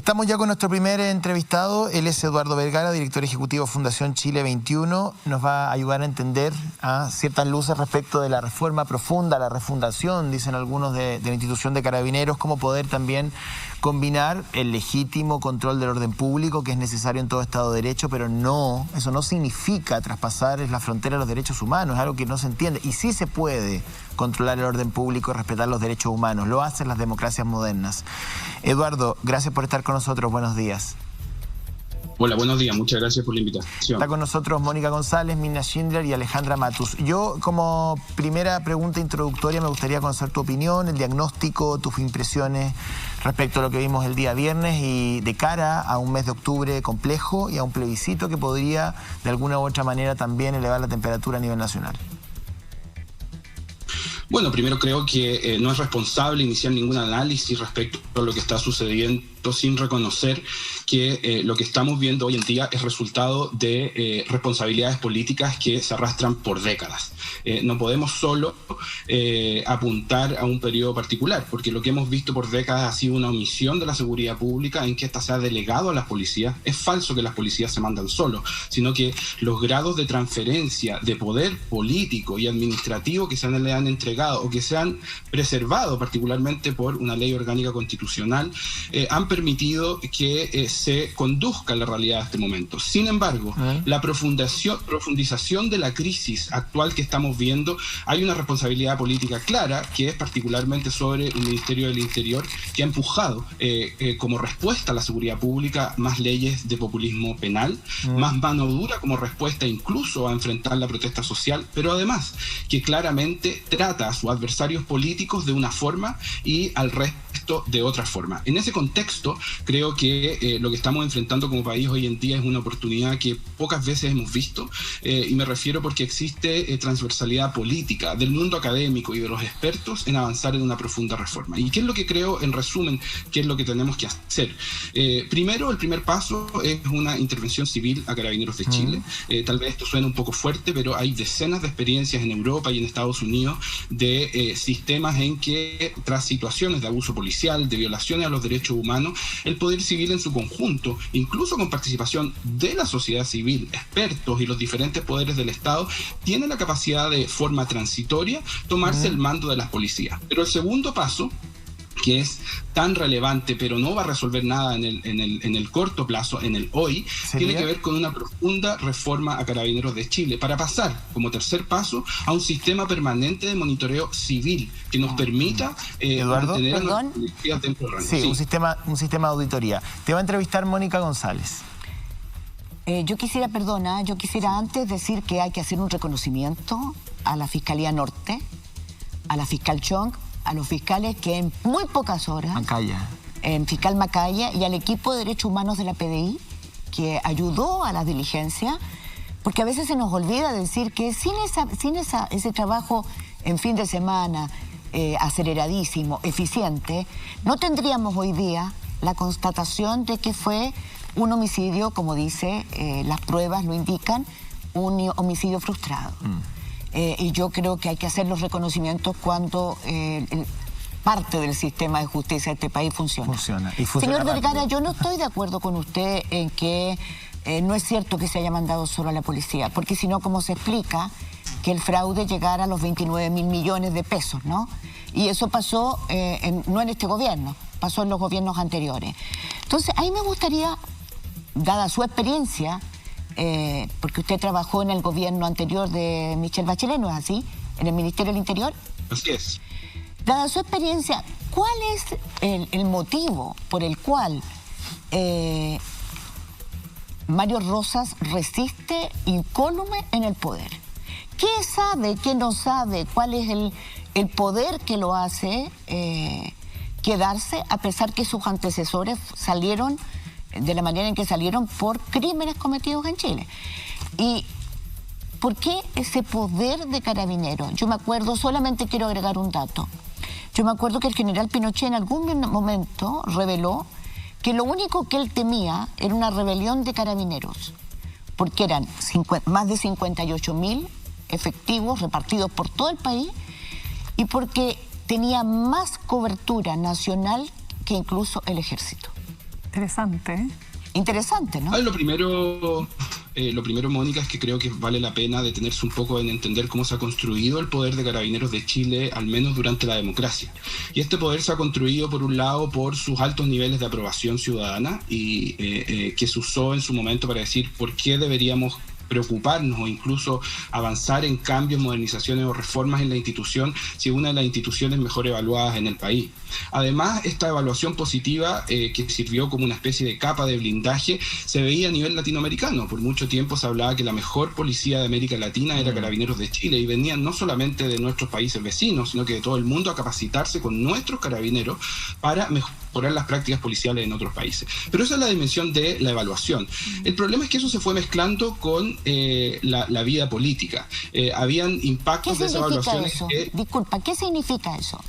Estamos ya con nuestro primer entrevistado. Él es Eduardo Vergara, director ejecutivo de Fundación Chile 21. Nos va a ayudar a entender ciertas luces respecto de la reforma profunda, la refundación, dicen algunos, de la institución de Carabineros, cómo poder también combinar el legítimo control del orden público que es necesario en todo Estado de Derecho, pero no, eso no significa traspasar la frontera de los derechos humanos, es algo que no se entiende. Y sí se puede controlar el orden público y respetar los derechos humanos, lo hacen las democracias modernas. Eduardo, gracias por estar con nosotros, buenos días. Hola, buenos días, muchas gracias por la invitación. Está con nosotros Mónica González, Mina Schindler y Alejandra Matus. Yo, como primera pregunta introductoria, me gustaría conocer tu opinión, el diagnóstico, tus impresiones respecto a lo que vimos el día viernes y de cara a un mes de octubre complejo y a un plebiscito que podría, de alguna u otra manera, también elevar la temperatura a nivel nacional. Bueno, primero creo que no es responsable iniciar ningún análisis respecto a lo que está sucediendo sin reconocer que lo que estamos viendo hoy en día es resultado de responsabilidades políticas que se arrastran por décadas. No podemos solo apuntar a un periodo particular, porque lo que hemos visto por décadas ha sido una omisión de la seguridad pública en que ésta se ha delegado a las policías. Es falso que las policías se mandan solos, sino que los grados de transferencia de poder político y administrativo que se le han entregado o que se han preservado particularmente por una ley orgánica constitucional han permitido que se conduzca la realidad de este momento. Sin embargo, la profundización de la crisis actual que estamos viendo, hay una responsabilidad política clara que es particularmente sobre el Ministerio del Interior, que ha empujado como respuesta a la seguridad pública más leyes de populismo penal, más mano dura como respuesta incluso a enfrentar la protesta social, pero además que claramente trata a sus adversarios políticos de una forma y al resto de otra forma. En ese contexto, creo que lo que estamos enfrentando como país hoy en día es una oportunidad que pocas veces hemos visto, y me refiero porque existe transversalidad política del mundo académico y de los expertos en avanzar en una profunda reforma. ¿Y qué es lo que creo, en resumen, qué es lo que tenemos que hacer? Primero, el primer paso es una intervención civil a Carabineros de Chile. Tal vez esto suene un poco fuerte, pero hay decenas de experiencias en Europa y en Estados Unidos de sistemas en que, tras situaciones de abuso policial, de violaciones a los derechos humanos, el poder civil en su conjunto, incluso con participación de la sociedad civil, expertos y los diferentes poderes del Estado, tiene la capacidad de forma transitoria tomarse el mando de las policías. Pero el segundo paso, que es tan relevante, pero no va a resolver nada en el corto plazo, en el hoy, tiene que ver con una profunda reforma a Carabineros de Chile, para pasar, como tercer paso, a un sistema permanente de monitoreo civil que nos permita mantener a nuestras policías dentro del rango. Sí, un sistema de auditoría. Te va a entrevistar Mónica González. Yo quisiera antes decir que hay que hacer un reconocimiento a la Fiscalía Norte, a la fiscal Chong, a los fiscales que en muy pocas horas, en fiscal Macaya y al equipo de derechos humanos de la PDI, que ayudó a la diligencia, porque a veces se nos olvida decir que sin ese trabajo en fin de semana, aceleradísimo, eficiente, no tendríamos hoy día la constatación de que fue un homicidio, como dice, las pruebas lo indican, un homicidio frustrado. Y yo creo que hay que hacer los reconocimientos cuando parte del sistema de justicia de este país funciona. Señor Vergara, yo no estoy de acuerdo con usted en que no es cierto que se haya mandado solo a la policía, porque si no, ¿cómo se explica que el fraude llegara a los 29.000 millones de pesos, ¿no? Y eso pasó no en este gobierno, pasó en los gobiernos anteriores. Entonces, ahí me gustaría, dada su experiencia, porque usted trabajó en el gobierno anterior de Michelle Bachelet, ¿no es así? En el Ministerio del Interior. Así es. Dada su experiencia, ¿cuál es el motivo por el cual Mario Rosas resiste incólume en el poder? ¿Qué sabe, qué no sabe? ¿Cuál es el poder que lo hace quedarse a pesar que sus antecesores salieron de la manera en que salieron por crímenes cometidos en Chile? ¿Y por qué ese poder de Carabineros? Yo me acuerdo, solamente quiero agregar un dato. Yo me acuerdo que el general Pinochet en algún momento reveló que lo único que él temía era una rebelión de Carabineros, porque eran más de 58.000 efectivos repartidos por todo el país y porque tenía más cobertura nacional que incluso el ejército. Interesante, ¿eh? Interesante, ¿no? Lo primero, Mónica, es que creo que vale la pena detenerse un poco en entender cómo se ha construido el poder de Carabineros de Chile, al menos durante la democracia. Y este poder se ha construido, por un lado, por sus altos niveles de aprobación ciudadana y que se usó en su momento para decir por qué deberíamos preocuparnos o incluso avanzar en cambios, modernizaciones o reformas en la institución si es una de las instituciones mejor evaluadas en el país. Además, esta evaluación positiva que sirvió como una especie de capa de blindaje se veía a nivel latinoamericano. Por mucho tiempo se hablaba que la mejor policía de América Latina era Carabineros de Chile y venían no solamente de nuestros países vecinos, sino que de todo el mundo a capacitarse con nuestros carabineros para mejorar las prácticas policiales en otros países. Pero esa es la dimensión de la evaluación. El problema es que eso se fue mezclando con la vida política. Habían impactos de esas evaluaciones. Disculpa, ¿qué significa eso?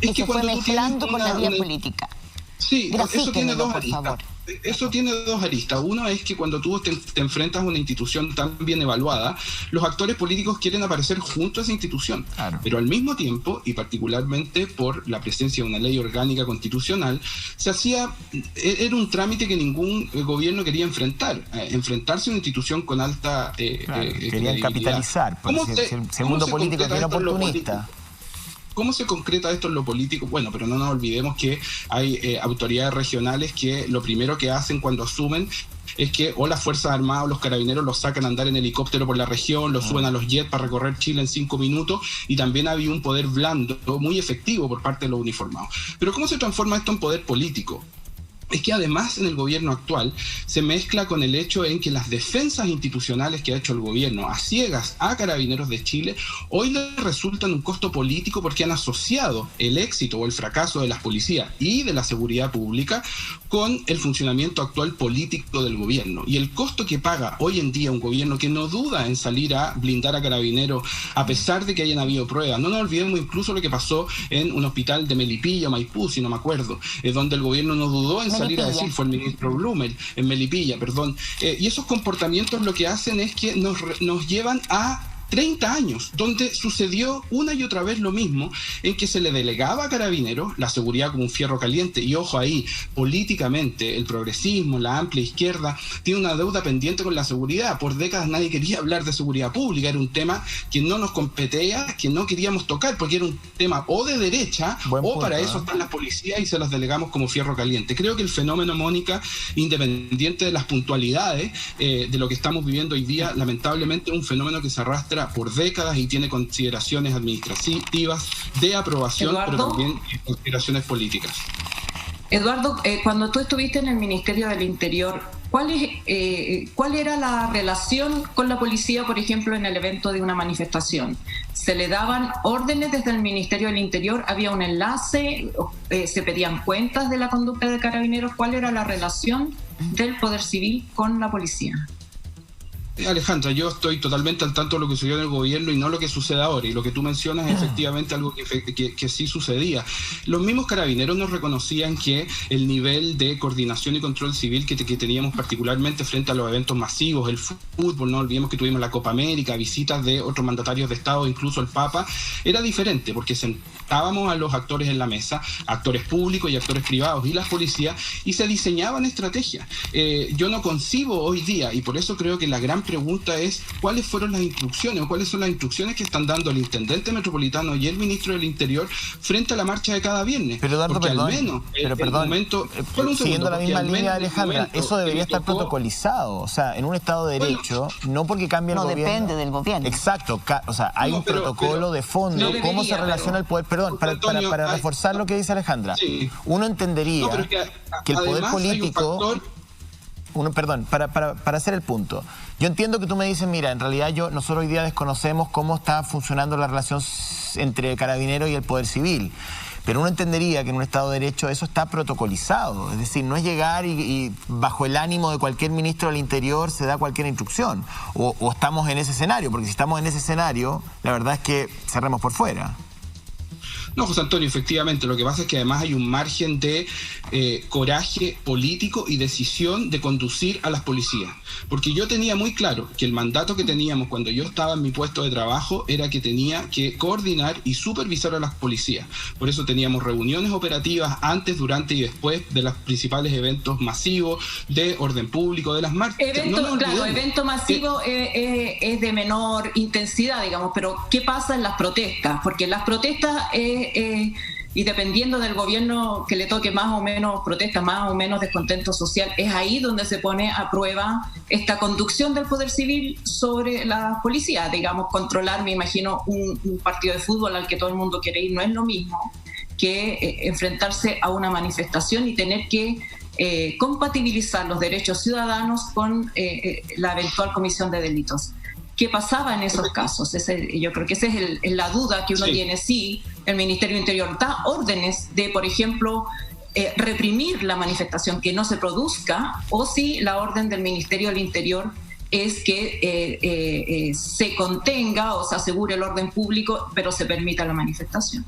Es que se fue mezclando con la vida política. Sí, eso tiene dos aristas. Favor. Eso tiene dos aristas. Uno es que cuando tú te enfrentas a una institución tan bien evaluada, los actores políticos quieren aparecer junto a esa institución. Claro. Pero al mismo tiempo, y particularmente por la presencia de una ley orgánica constitucional, era un trámite que ningún gobierno quería enfrentarse a una institución con alta querían capitalizar. Si el mundo político es bien oportunista. ¿Cómo se concreta esto en lo político? Bueno, pero no nos olvidemos que hay autoridades regionales que lo primero que hacen cuando asumen es que o las Fuerzas Armadas o los Carabineros los sacan a andar en helicóptero por la región, los suben a los jets para recorrer Chile en 5 minutos, y también había un poder blando muy efectivo por parte de los uniformados. Pero ¿cómo se transforma esto en poder político? Es que además en el gobierno actual se mezcla con el hecho en que las defensas institucionales que ha hecho el gobierno a ciegas a Carabineros de Chile hoy les resultan un costo político porque han asociado el éxito o el fracaso de las policías y de la seguridad pública con el funcionamiento actual político del gobierno. Y el costo que paga hoy en día un gobierno que no duda en salir a blindar a Carabineros a pesar de que hayan habido pruebas. No nos olvidemos incluso lo que pasó en un hospital de Melipilla, Maipú, si no me acuerdo, donde el gobierno no dudó en salir a decir, fue el ministro Blumel, en Melipilla, perdón. Y esos comportamientos lo que hacen es que nos llevan a 30 años, donde sucedió una y otra vez lo mismo, en que se le delegaba a Carabineros la seguridad como un fierro caliente. Y ojo ahí, políticamente, el progresismo, la amplia izquierda, tiene una deuda pendiente con la seguridad. Por décadas nadie quería hablar de seguridad pública, era un tema que no nos competía, que no queríamos tocar, porque era un tema o de derecha, para eso están las policías y se las delegamos como fierro caliente. Creo que el fenómeno, Mónica, independiente de las puntualidades de lo que estamos viviendo hoy día, lamentablemente es un fenómeno que se arrastra por décadas y tiene consideraciones administrativas de aprobación, Eduardo, pero también consideraciones políticas. Eduardo, cuando tú estuviste en el Ministerio del Interior, ¿cuál era la relación con la policía, por ejemplo, en el evento de una manifestación? ¿Se le daban órdenes desde el Ministerio del Interior? ¿Había un enlace? ¿Se pedían cuentas de la conducta de Carabineros? ¿Cuál era la relación del Poder Civil con la policía? Alejandra, yo estoy totalmente al tanto de lo que sucedió en el gobierno y no lo que sucede ahora. Y lo que tú mencionas es efectivamente algo que sí sucedía. Los mismos Carabineros nos reconocían que el nivel de coordinación y control civil que teníamos particularmente frente a los eventos masivos, el fútbol, no olvidemos que tuvimos la Copa América, visitas de otros mandatarios de Estado, incluso el Papa, era diferente porque sentábamos a los actores en la mesa, actores públicos y actores privados y las policías, y se diseñaban estrategias. Yo no concibo hoy día, y por eso creo que la gran pregunta es cuáles fueron las instrucciones o cuáles son las instrucciones que están dando el intendente metropolitano y el ministro del Interior frente a la marcha de cada viernes. Pero Eduardo, porque perdón, al menos siguiendo la misma línea, Alejandra, eso debería estar protocolizado. O sea, en un Estado de Derecho, no porque cambie el gobierno. No depende del gobierno. Exacto, o sea, hay un protocolo de fondo, cómo se relaciona el poder. Perdón, para reforzar lo que dice Alejandra, uno entendería que el poder político... para hacer el punto. Yo entiendo que tú me dices, mira, en realidad nosotros hoy día desconocemos cómo está funcionando la relación entre Carabineros y el Poder Civil. Pero uno entendería que en un Estado de Derecho eso está protocolizado. Es decir, no es llegar y bajo el ánimo de cualquier ministro del Interior se da cualquier instrucción. O estamos en ese escenario, porque si estamos en ese escenario, la verdad es que cerremos por fuera. No, José Antonio, efectivamente, lo que pasa es que además hay un margen de coraje político y decisión de conducir a las policías. Porque yo tenía muy claro que el mandato que teníamos cuando yo estaba en mi puesto de trabajo era que tenía que coordinar y supervisar a las policías. Por eso teníamos reuniones operativas antes, durante y después de los principales eventos masivos de orden público, de las marchas. Evento masivo es de menor intensidad, digamos, pero ¿qué pasa en las protestas? Porque en las protestas, y dependiendo del gobierno que le toque más o menos protestas, más o menos descontento social, es ahí donde se pone a prueba esta conducción del poder civil sobre la policía. Digamos, controlar, me imagino, un partido de fútbol al que todo el mundo quiere ir no es lo mismo que enfrentarse a una manifestación y tener que compatibilizar los derechos ciudadanos con la eventual comisión de delitos. ¿Qué pasaba en esos casos? Yo creo que esa es la duda que uno tiene. Si el Ministerio del Interior da órdenes de, por ejemplo, reprimir la manifestación, que no se produzca, o si la orden del Ministerio del Interior es que se contenga o se asegure el orden público, pero se permita la manifestación.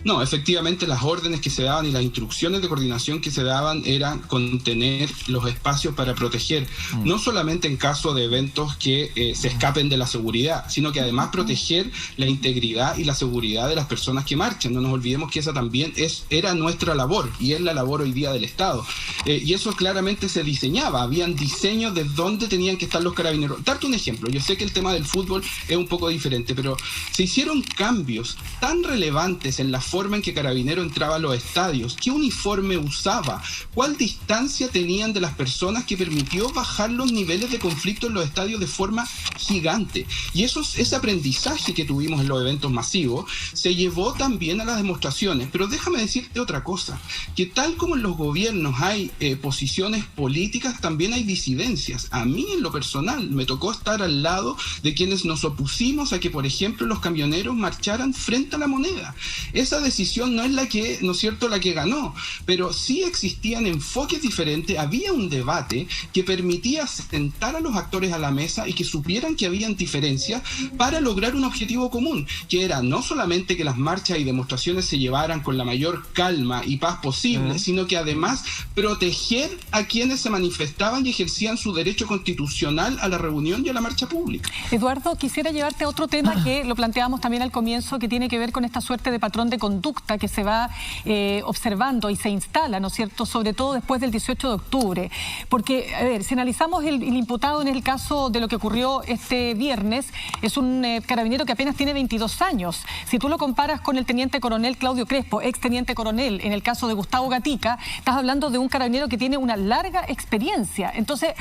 No, efectivamente las órdenes que se daban y las instrucciones de coordinación que se daban eran contener los espacios para proteger, no solamente en caso de eventos que se escapen de la seguridad, sino que además proteger la integridad y la seguridad de las personas que marchan. No nos olvidemos que esa también era nuestra labor y es la labor hoy día del Estado. Y eso claramente se diseñaba, habían diseños de dónde tenían que estar los carabineros. Darte un ejemplo, yo sé que el tema del fútbol es un poco diferente, pero se hicieron cambios tan relevantes en la forma en que Carabinero entraba a los estadios, qué uniforme usaba, cuál distancia tenían de las personas, que permitió bajar los niveles de conflicto en los estadios de forma gigante. Y ese aprendizaje que tuvimos en los eventos masivos se llevó también a las demostraciones. Pero déjame decirte otra cosa, que tal como en los gobiernos hay posiciones políticas, también hay disidencias. A mí en lo personal me tocó estar al lado de quienes nos opusimos a que, por ejemplo, los camioneros marcharan frente a la Moneda. Esa decisión no es la que, ¿no es cierto?, la que ganó, pero sí existían enfoques diferentes, había un debate que permitía sentar a los actores a la mesa y que supieran que habían diferencias para lograr un objetivo común, que era no solamente que las marchas y demostraciones se llevaran con la mayor calma y paz posible, sino que además proteger a quienes se manifestaban y ejercían su derecho constitucional a la reunión y a la marcha pública. Eduardo, quisiera llevarte a otro tema que lo planteábamos también al comienzo, que tiene que ver con esta suerte de patrón de conducta que se va observando y se instala, ¿no es cierto?, sobre todo después del 18 de octubre. Porque, a ver, si analizamos el imputado en el caso de lo que ocurrió este viernes, es un carabinero que apenas tiene 22 años. Si tú lo comparas con el teniente coronel Claudio Crespo, ex teniente coronel, en el caso de Gustavo Gatica, estás hablando de un carabinero que tiene una larga experiencia. Entonces,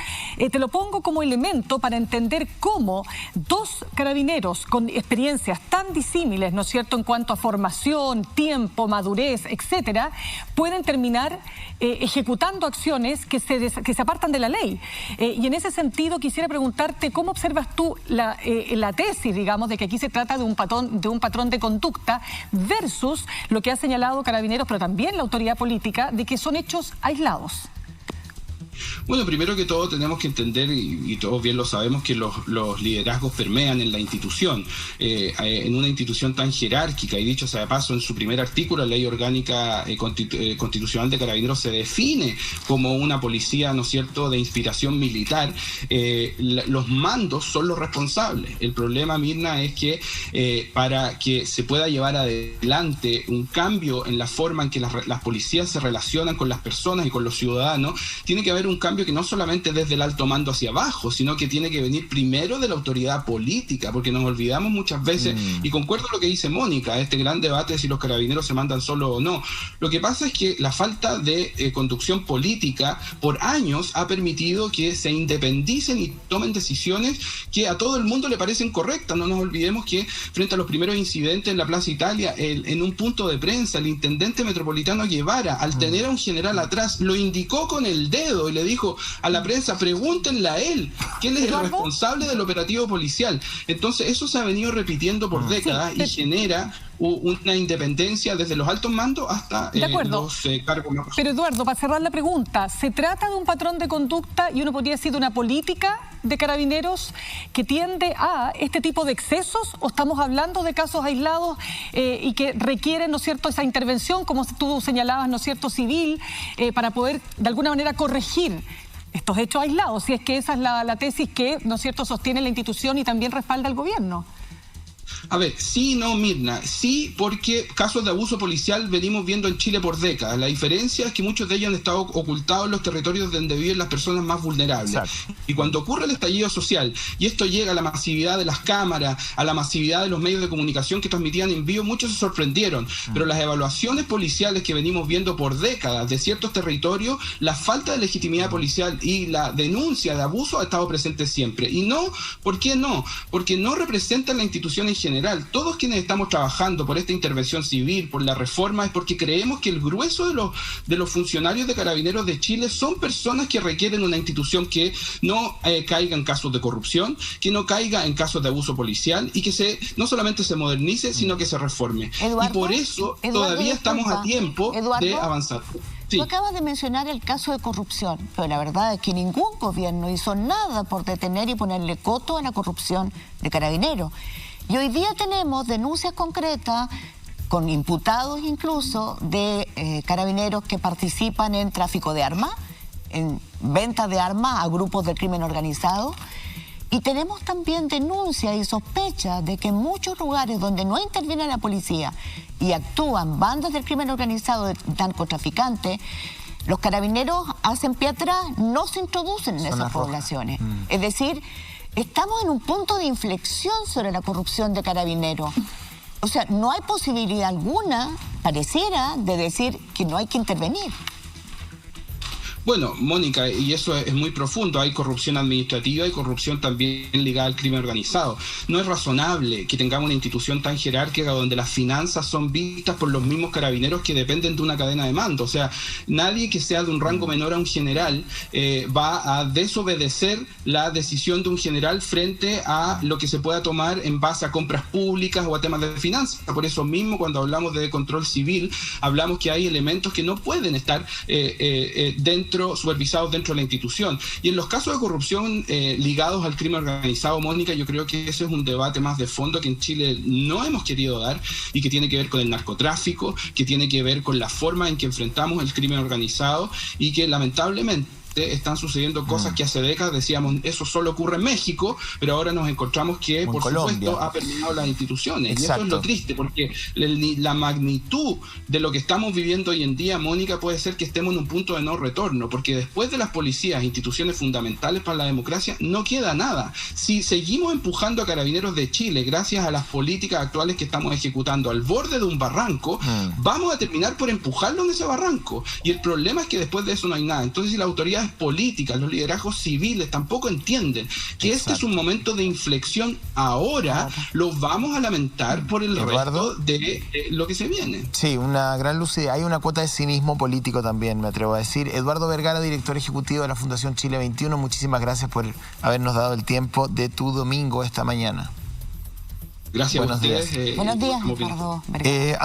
te lo pongo como elemento para entender cómo dos carabineros con experiencias tan disímiles, ¿no es cierto?, en cuanto a formación, tiempo, madurez, etcétera, pueden terminar ejecutando acciones que se apartan de la ley. Y en ese sentido quisiera preguntarte cómo observas tú la tesis, digamos, de que aquí se trata de un patrón de conducta versus lo que ha señalado Carabineros, pero también la autoridad política, de que son hechos aislados. Bueno, primero que todo tenemos que entender, y todos bien lo sabemos, que los liderazgos permean en la institución. En una institución tan jerárquica, y dicho sea de paso, en su primer artículo, la Ley Orgánica Constitucional de Carabineros se define como una policía, ¿no es cierto?, de inspiración militar. Los mandos son los responsables. El problema, Mirna, es que para que se pueda llevar adelante un cambio en la forma en que las policías se relacionan con las personas y con los ciudadanos, tiene que haber un cambio que no solamente desde el alto mando hacia abajo, sino que tiene que venir primero de la autoridad política, porque nos olvidamos muchas veces, y concuerdo con lo que dice Mónica, este gran debate de si los carabineros se mandan solo o no. Lo que pasa es que la falta de conducción política por años ha permitido que se independicen y tomen decisiones que a todo el mundo le parecen correctas. No nos olvidemos que frente a los primeros incidentes en la Plaza Italia, en un punto de prensa, el intendente metropolitano Guevara, al tener a un general atrás, lo indicó con el dedo y le dijo a la prensa, pregúntenle a él, que él es el responsable del operativo policial. Entonces eso se ha venido repitiendo por décadas y genera una independencia desde los altos mandos hasta los cargos más bajos. Pero Eduardo, para cerrar la pregunta, ¿se trata de un patrón de conducta y uno podría decir de una política de Carabineros que tiende a este tipo de excesos, o estamos hablando de casos aislados y que requieren, ¿no es cierto?, esa intervención, como tú señalabas, ¿no es cierto?, civil, para poder de alguna manera corregir estos hechos aislados, si es que esa es la tesis que, ¿no es cierto?, sostiene la institución y también respalda el gobierno? A ver, sí, no, Mirna, sí, porque casos de abuso policial venimos viendo en Chile por décadas. La diferencia es que muchos de ellos han estado ocultados en los territorios donde viven las personas más vulnerables. Exacto. Y cuando ocurre el estallido social, y esto llega a la masividad de las cámaras, a la masividad de los medios de comunicación que transmitían en vivo, muchos se sorprendieron. Pero las evaluaciones policiales que venimos viendo por décadas de ciertos territorios, la falta de legitimidad policial y la denuncia de abuso ha estado presente siempre. Y no, ¿por qué no? Porque no representan la institución en general. Todos quienes estamos trabajando por esta intervención civil, por la reforma, es porque creemos que el grueso de los funcionarios de Carabineros de Chile son personas que requieren una institución que no caiga en casos de corrupción, que no caiga en casos de abuso policial y que no solamente se modernice, sino que se reforme. Eduardo, y por eso todavía estamos a tiempo de avanzar. Sí. Tú acabas de mencionar el caso de corrupción, pero la verdad es que ningún gobierno hizo nada por detener y ponerle coto a la corrupción de Carabineros. Y hoy día tenemos denuncias concretas, con imputados incluso, de carabineros que participan en tráfico de armas, en venta de armas a grupos del crimen organizado. Y tenemos también denuncias y sospechas de que en muchos lugares donde no interviene la policía y actúan bandas del crimen organizado de narcotraficantes, los carabineros hacen pie atrás, no se introducen en esas poblaciones. Es decir, estamos en un punto de inflexión sobre la corrupción de Carabineros. O sea, no hay posibilidad alguna, pareciera, de decir que no hay que intervenir. Bueno, Mónica, y eso es muy profundo, hay corrupción administrativa y corrupción también ligada al crimen organizado. No es razonable que tengamos una institución tan jerárquica donde las finanzas son vistas por los mismos carabineros que dependen de una cadena de mando. O sea, nadie que sea de un rango menor a un general va a desobedecer la decisión de un general frente a lo que se pueda tomar en base a compras públicas o a temas de finanzas. Por eso mismo, cuando hablamos de control civil, hablamos que hay elementos que no pueden estar supervisados dentro de la institución. Y en los casos de corrupción ligados al crimen organizado, Mónica, yo creo que ese es un debate más de fondo que en Chile no hemos querido dar y que tiene que ver con el narcotráfico, que tiene que ver con la forma en que enfrentamos el crimen organizado y que lamentablemente están sucediendo cosas que hace décadas decíamos eso solo ocurre en México, pero ahora nos encontramos que por supuesto ha permeado las instituciones. Exacto. Y eso es lo triste, porque la magnitud de lo que estamos viviendo hoy en día, Mónica, puede ser que estemos en un punto de no retorno, porque después de las policías, instituciones fundamentales para la democracia, no queda nada. Si seguimos empujando a Carabineros de Chile gracias a las políticas actuales que estamos ejecutando al borde de un barranco, vamos a terminar por empujarlo en ese barranco. Y el problema es que después de eso no hay nada. Entonces, si las autoridades políticas, los liderazgos civiles tampoco entienden que este es un momento de inflexión ahora, lo vamos a lamentar por el resto de lo que se viene. Sí, una gran luz. Hay una cuota de cinismo político también, me atrevo a decir. Eduardo Vergara, director ejecutivo de la Fundación Chile 21, muchísimas gracias por habernos dado el tiempo de tu domingo esta mañana. Gracias a ustedes. Buenos días, Eduardo Vergara.